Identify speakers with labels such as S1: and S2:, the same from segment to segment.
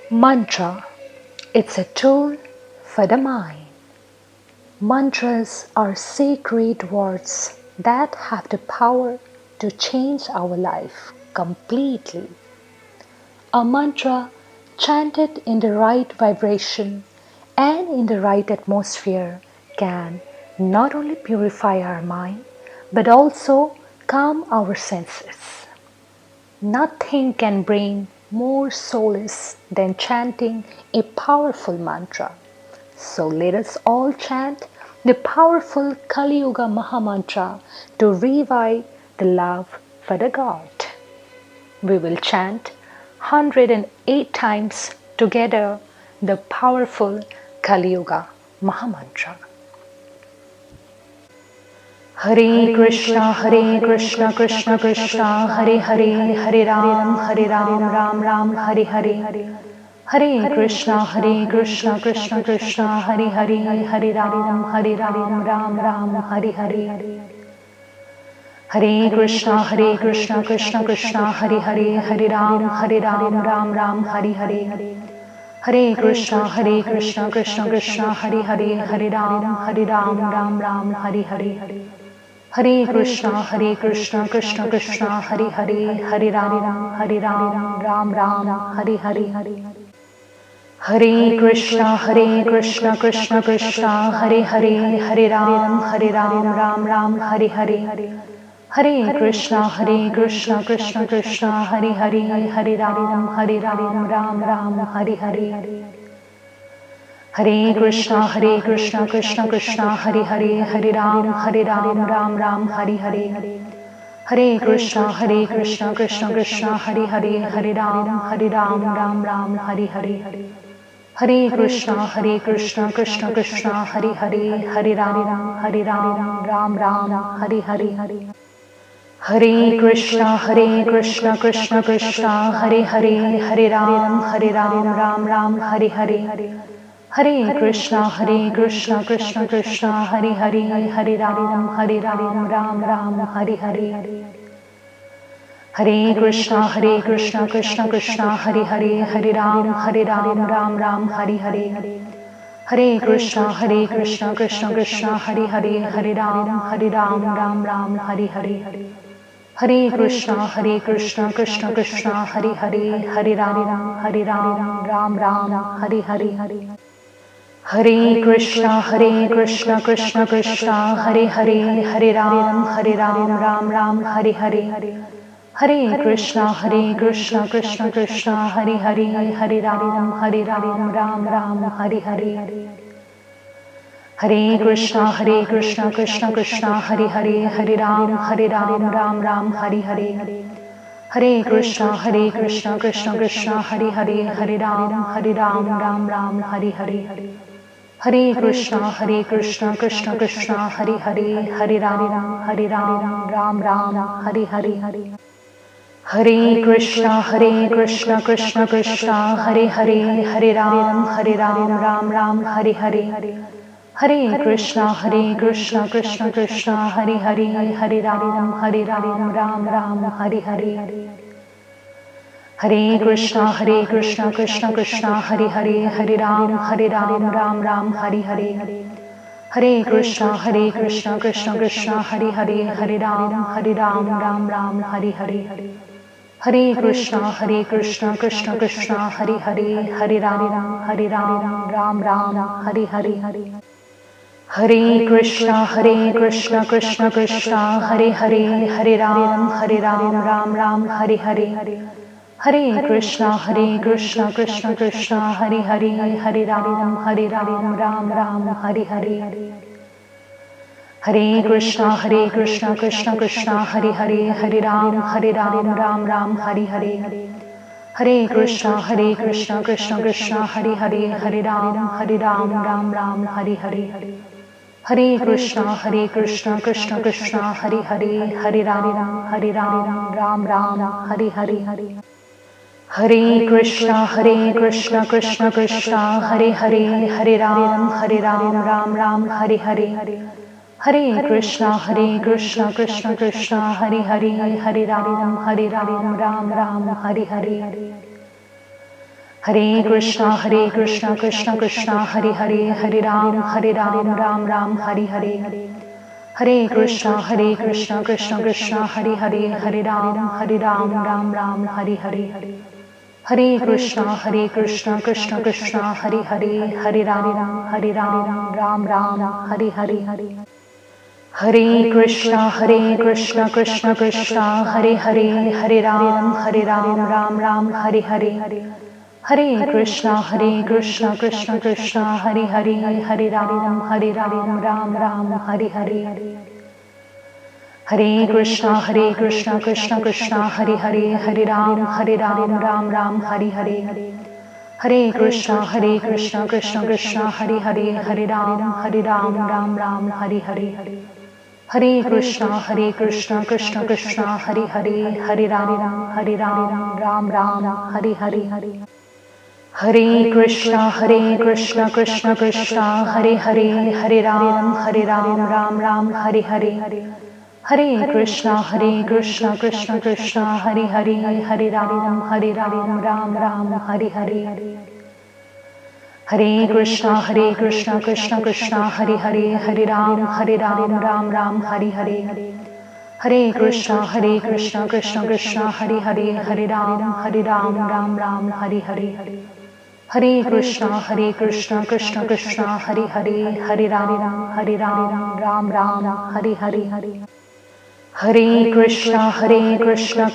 S1: Mantra. It's a tool for the mind. Mantras are sacred words that have the power to change our life completely. A mantra chanted in the right vibration and in the right atmosphere can not only purify our mind but also calm our senses. Nothing can bring more solace than chanting a powerful mantra. So let us all chant the powerful Kali Yuga Maha Mantra to revive the love for the God. We will chant 108 times together the powerful Kali Yuga Maha Mantra. Hare Krishna, Krishna Krishna, Hare Hare, Hare Ram, Ram Ram, Hare Hare. Hare Krishna, Krishna Krishna, Hare Hare, Hare Ram, Ram Ram, Hare Hare. Hare Krishna, Krishna Krishna, Hare Hare, Hare Ram, Ram Ram, Hare Hare. Hare Krishna, Krishna Krishna, Hare Hare, Hare Ram, Ram Ram, Hare Hare. Hare Krishna, Krishna Krishna, Hare Hare, Hare Ram, Ram Ram, Hare Hare. Hare Krishna, Krishna Krishna, Hare Hare, Hare Ram, Ram Ram, Hare Hare. Hare Krishna, Krishna Krishna, Hare Hare, Hare Ram, Ram Ram, Hare Hare. Hare Krishna, Krishna Hare Hare, Hare Ram, Ram Ram, Hare Hare. Hare Krishna, Krishna Hare Hare, Hare Ram, Ram Ram, Hare Hare. Hare Krishna, Krishna Hare Hare, Hare Ram, Ram Ram, Hare Hare. Hare Krishna, Krishna Hare Hare, Hare Ram, Ram Ram, Hare Hare. Hare Krishna, Krishna Hare Hare, Hare Ram, Ram Ram, Hare Hare. Hare Krishna, Krishna Hare Hare, Hare Ram, Ram Ram, Hare Hare. Hare Krishna, Krishna Hare Hare, Hare Ram, Ram Ram, Hare Hare. Hare Krishna, Krishna Hare Hare, Hare Ram, Ram Ram, Hare Hare. Hare Krishna, Krishna Hare Hare, Hare Ram, Ram Ram, Hare Hare. Hare Krishna, Krishna Hare Hare, Hare Ram, Ram Ram, Hare Hare. Hare Krishna, Krishna Hare Hare, Hare Ram, Ram Ram, Hare Hare. Hare Krishna, Krishna Hare Hare, Hare Ram, Ram Ram, Hare Hare. Hare Krishna, Krishna Hare Hare, Hare Ram, Ram Ram, Hare Hare. Hare Krishna, Krishna Hare Hare, Hare Ram, Ram Ram, Hare Hare. Hare Krishna, Krishna Hare Hare, Hare Ram, Ram Ram, Hare Hare. Hare Krishna, Krishna Hare Hare, Hare Ram, Ram Ram, Hare Hare. Hare Krishna, Krishna Hare Hare, Hare Ram, Ram Ram, Hare Hare. Hare Krishna, Krishna Hare Hare, Hare Ram, Ram Ram, Hare Hare. Hare Krishna, Krishna Hare Hare, Hare Ram, Ram Ram, Hare Hare. Hare Krishna, Krishna Hare Hare, Hare Ram, Ram Ram, Hare Hare. Hare Krishna, Krishna Hare Hare, Hare Ram, Ram Ram, Hare Hare. Hare Krishna, Krishna Hare Hare, Hare Ram, Ram Ram, Hare Hare. Hare Krishna, Krishna Hare Hare, Hare Ram, Ram Ram, Hare Hare. Hare Krishna, Krishna Hare Hare, Hare Ram, Ram Ram, Hare Hare. Hare Krishna, Krishna Hare Hare, Hare Ram, Ram Ram, Hare Hare. Hare Krishna Krishna Krishna Hare Hare, Hare Ram Ram Ram Hare Hare. Hare Krishna Krishna Krishna Hare Hare, Hare Ram Ram Hare Hare. Hare Krishna Krishna Krishna Hare Hare, Hare Ram Ram Hare Hare. Hare Krishna Krishna Krishna Hare Hare, Hare Ram Ram Hare Hare. Hare Krishna Krishna Krishna Hare Hare, Hare Ram Ram Hare Hare. Hare Krishna Krishna Hare Hare, Hare Ram Ram Hare Hare. Hare Krishna Krishna Hare Hare, Hare Ram Ram Hare Hare. Hare Krishna Krishna Hare Hare, Hare Ram Ram Hare Hare. Hare Krishna Krishna Hare Hare, Hare Ram Hare Hare. Hare Krishna Krishna Hare Hare, Hare Ram Hare Hare. Hare Krishna Krishna Hare Hare, Hare Ram Hare Hare. Hare Krishna Krishna Hare Hare, Hare Ram Hare Hare. Hare Krishna Krishna Hare Hare, Hare Ram Hare Hare. Hare Krishna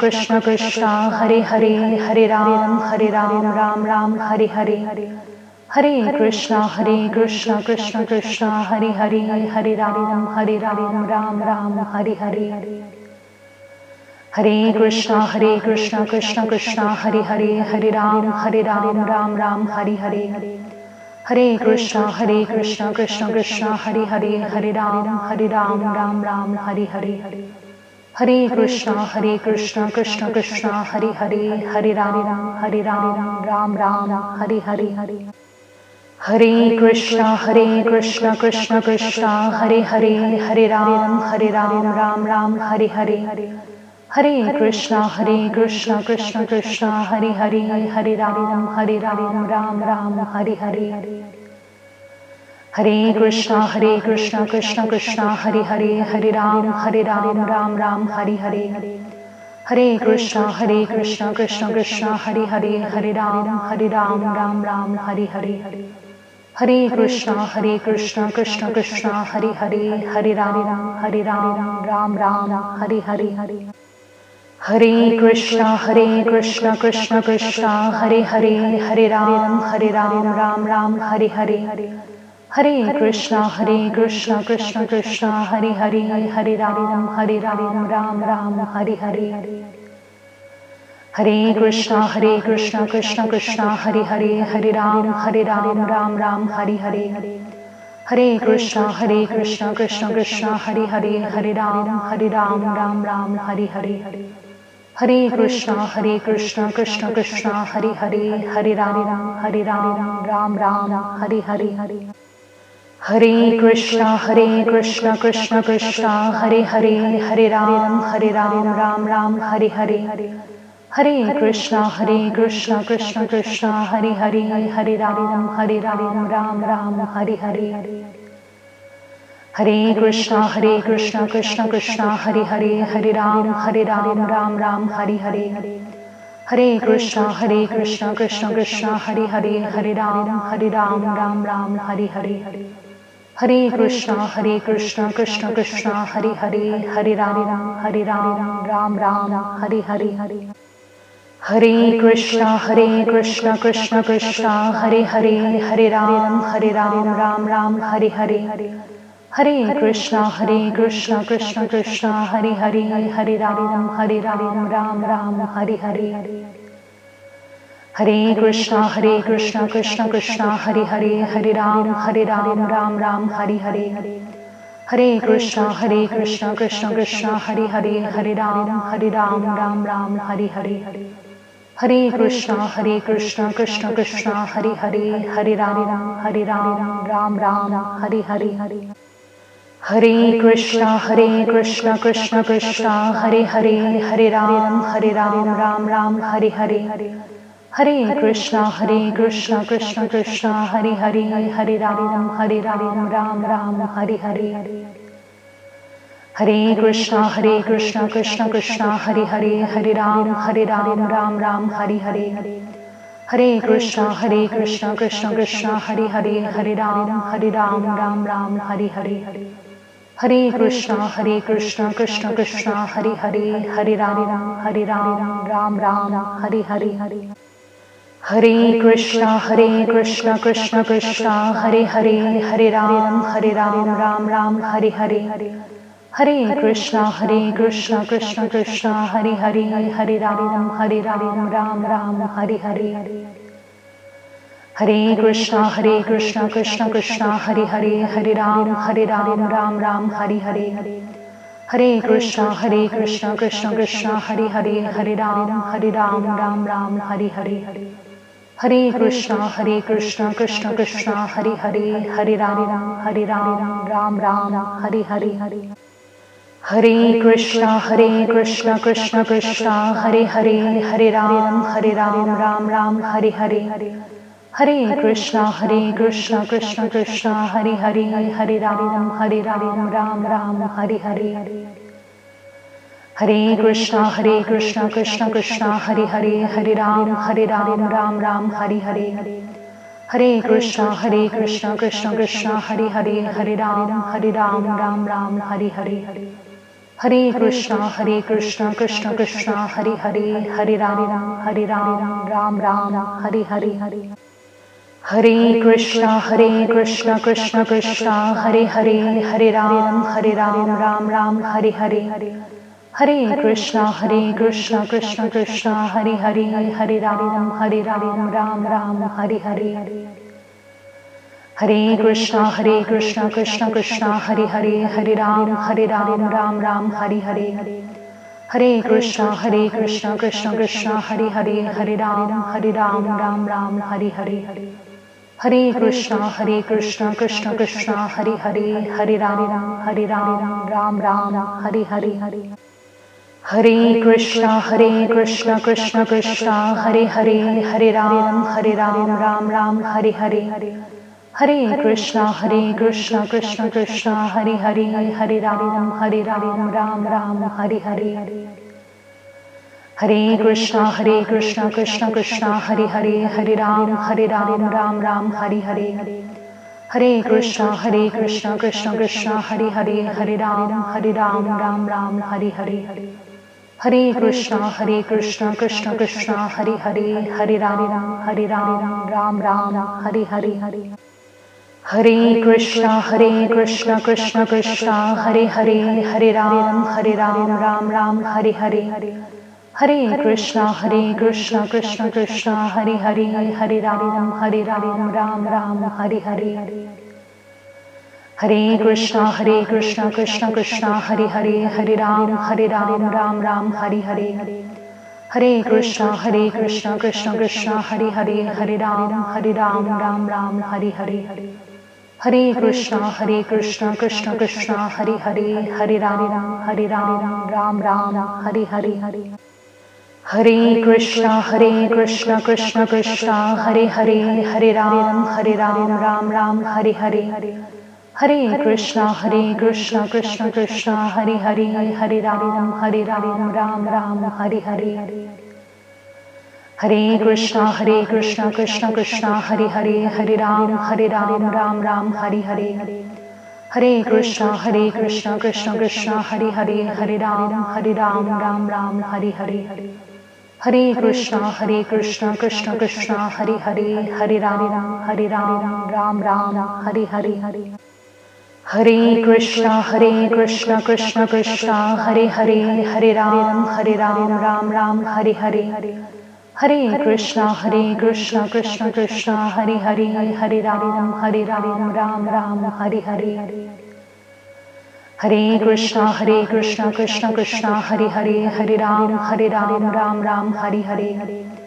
S1: Krishna Hare Hare, Hare Ram Hare Hare. Hare Krishna Krishna Hare Hare, Hare Ram Hare Hare. Hare Krishna Krishna Hare Hare, Hare Ram Hare Hare. Hare Krishna Krishna Hare Hare, Hare Ram Hare Hare. Hare Krishna Krishna Hare Hare, Hare Ram Hare Hare. Hare Krishna Krishna Hare Hare, Hare Ram Hare Hare. Hare Krishna Krishna Hare Hare, Hare Ram Hare Hare. Hare Krishna Krishna Hare Hare, Hare Ram Hare Hare. Hare Krishna Krishna Hare Hare, Hare Ram Hare Hare. Hare Krishna Krishna Hare Hare, Hare Ram Hare Hare. Hare Krishna Krishna Hare Hare, Hare Ram Hare Hare. Hare Krishna Krishna Hare Hare, Hare Ram Hare Hare. Hare Krishna Krishna Hare Hare, Hare Ram Hare Hare. Hare Krishna Krishna Hare Hare, Hare Ram Hare Hare. Hare Krishna Krishna Hare Hare, Hare Ram Hare Hare. Hare Krishna Krishna Hare Hare, Hare Ram Hare Hare. Hare Krishna Krishna Hare Hare, Hare Ram Hare Hare. Hare Krishna Krishna Hare Hare, Hare Ram Hare Hare. Hare Krishna Krishna Hare Hare, Hare Ram Hare Hare. Hare Krishna Krishna Hare Hare, Hare Ram Hare Hare. Hare Krishna Krishna Hare Hare, Hare Ram Hare Hare. Hare Krishna Krishna Hare Hare, Hare Ram Hare Hare. Hare Krishna Krishna Hare Hare, Hare Ram Hare Hare. Hare Krishna Krishna Hare Hare, Hare Ram Hare Hare. Hare Krishna Krishna Hare Hare, Hare Ram Hare Hare. Hare Krishna Krishna Hare Hare, Hare Ram Hare Hare. Hare Krishna Krishna Krishna Hare Hare, Hare Ram Ram Ram Hare Hare. Hare Krishna Krishna Krishna Hare Hare, Hare Ram Ram Ram Hare Hare. Hare Krishna Krishna Krishna Hare Hare, Hare Ram Ram Ram Hare Hare. Hare Krishna Krishna Krishna Hare Hare, Hare Ram Ram Ram Hare Hare. Hare Krishna Krishna Krishna Hare Hare, Hare Ram Ram Ram Hare Hare. Hare Krishna Krishna Krishna Hare Hare, Hare Ram Ram Ram Hare Hare. Hare Krishna Krishna Krishna Hare Hare, Hare Ram Ram Ram Hare Hare. Hare Krishna Krishna Krishna Hare Hare, Hare Ram Ram Ram Hare Hare. Hare Krishna Krishna Krishna Hare Hare, Hare Ram Ram Ram Hare Hare. Hare Krishna Krishna Krishna Hare Hare, Hare Ram Ram Ram Hare Hare. Hare Krishna Krishna Krishna Hare Hare, Hare Ram Ram Ram Hare Hare. Hare Krishna Krishna Krishna Hare Hare, Hare Ram Ram Ram Hare Hare. Hare Krishna Krishna Krishna Hare Hare, Hare Ram Ram Ram Hare Hare. Hare Krishna Krishna Krishna Hare Hare, Hare Ram Ram Ram Hare Hare. Hare Krishna Krishna Krishna Hare Hare, Hare Ram Ram Ram Hare Hare. Hare Krishna Krishna Krishna Hare Hare, Hare Ram Ram Ram Hare Hare. Hare Krishna Krishna Krishna Hare Hare, Hare Ram Ram Ram Hare Hare. Hare Krishna Krishna Krishna Hare Hare, Hare Ram Ram Ram Hare Hare. Hare Krishna Krishna Krishna Hare Hare, Hare Ram Ram Ram Hare Hare. Hare Krishna Krishna Krishna Hare Hare, Hare Ram Ram Ram Hare Hare. Hare Krishna Krishna Krishna Hare Hare, Hare Ram Ram Ram Hare Hare. Hare Krishna Krishna Krishna Hare Hare, Hare Ram Ram Ram Hare Hare. Hare Krishna Krishna Krishna Hare Hare, Hare Ram Ram Ram Hare Hare. Hare Krishna Krishna Krishna Hare Hare, Hare Ram Ram Ram Hare Hare. Hare Krishna Krishna Krishna Hare Hare, Hare Ram Ram Ram Hare Hare. Hare Krishna Krishna Krishna Hare Hare, Hare Ram Ram Ram Hare Hare. Hare Krishna Krishna Krishna Hare Hare, Hare Ram Ram Ram Hare Hare. Hare Krishna Krishna Krishna Hare Hare, Hare Ram Ram Ram Hare Hare. Hare Krishna Krishna Krishna Hare Hare, Hare Ram Ram Ram Hare Hare. Hare Krishna Krishna Krishna Hare Hare, Hare Ram Ram Ram Hare Hare. Hare Krishna Krishna Krishna Hare Hare, Hare Ram Ram Ram Hare Hare. Hare Krishna Krishna Krishna Hare Hare, Hare Ram Ram Ram Hare Hare. Hare Krishna Krishna Krishna Hare Hare, Hare Ram Ram Ram Hare Hare. Hare Krishna Krishna Krishna Hare Hare, Hare Ram Ram Ram Hare Hare. Hare Krishna Krishna Krishna Hare Hare, Hare Ram Ram Ram Hare Hare. Hare Krishna Krishna Krishna Hare Hare, Hare Ram Ram Ram Hare Hare. Hare Krishna Krishna Krishna Hare Hare, Hare Ram Ram Ram Hare Hare.